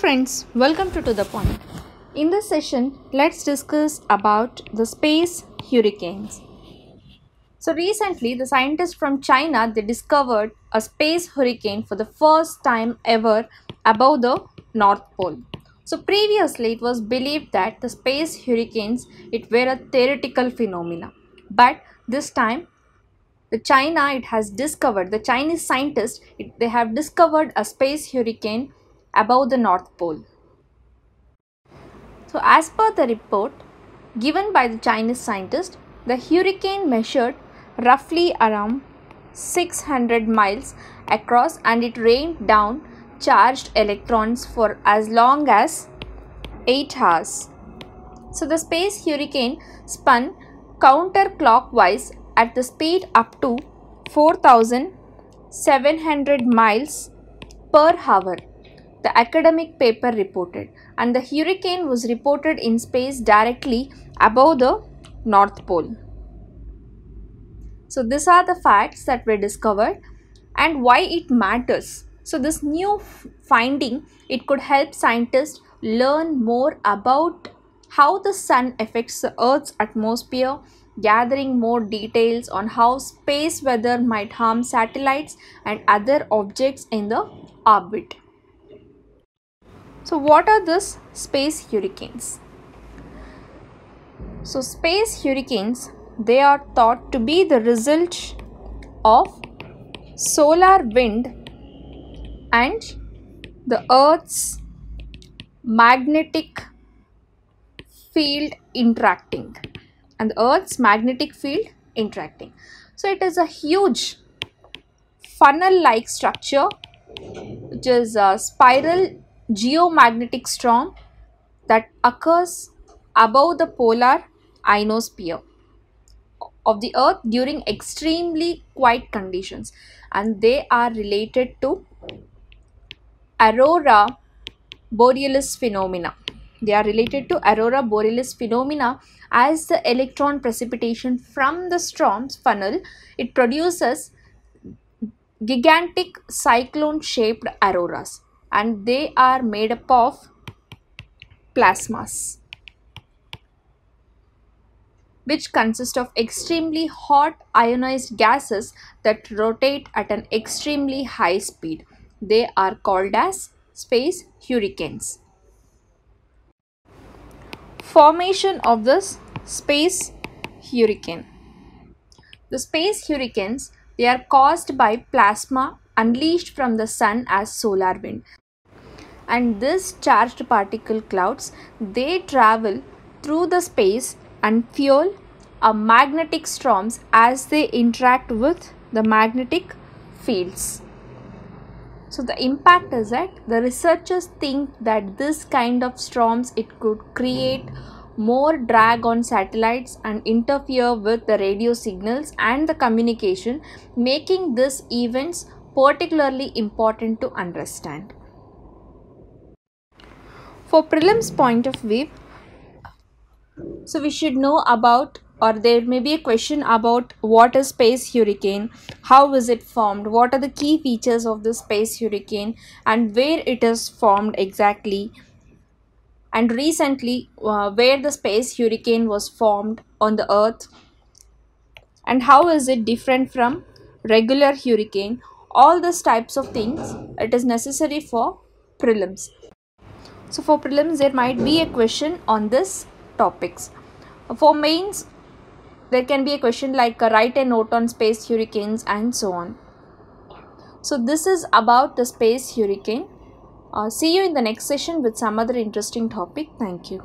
friends, welcome to the Point. In this session, let's discuss about the space hurricanes. So recently, the scientists from China, they discovered a space hurricane for the first time ever above the North Pole. So previously, it was believed that the space hurricanes, it were a theoretical phenomena. But this time, the Chinese scientists, they have discovered a space hurricane above the North Pole. So as per the report given by the Chinese scientists, the hurricane measured roughly around 600 miles across and it rained down charged electrons for as long as 8 hours. So the space hurricane spun counterclockwise at the speed up to 4,700 miles per hour, the academic paper reported, and the hurricane was reported in space directly above the North Pole. So these are the facts that were discovered and why it matters. So this new finding, it could help scientists learn more about how the sun affects the Earth's atmosphere, gathering more details on how space weather might harm satellites and other objects in the orbit. So what are these space hurricanes? So space hurricanes, they are thought to be the result of solar wind and the Earth's magnetic field interacting. So it is a huge funnel-like structure which is a spiral geomagnetic storm that occurs above the polar ionosphere of the Earth during extremely quiet conditions, and they are related to aurora borealis phenomena. As the electron precipitation from the storm's funnel, it produces gigantic cyclone shaped auroras, and they are made up of plasmas, which consist of extremely hot ionized gases that rotate at an extremely high speed. They are called as space hurricanes. Formation of this space hurricane. The space hurricanes, they are caused by plasma unleashed from the sun as solar wind. And these charged particle clouds, they travel through the space and fuel magnetic storms as they interact with the magnetic fields. So the impact is that the researchers think that this kind of storms, it could create more drag on satellites and interfere with the radio signals and the communication, making these events particularly important to understand. For prelims point of view, so we should know about, or there may be a question about what is space hurricane, how is it formed, what are the key features of the space hurricane and where it is formed exactly, and recently where the space hurricane was formed on the Earth, and how is it different from regular hurricane. All these types of things, it is necessary for prelims. So for prelims, there might be a question on this topics. For mains, there can be a question like write a note on space hurricanes and so on. So this is about the space hurricane. See you in the next session with some other interesting topic. Thank you.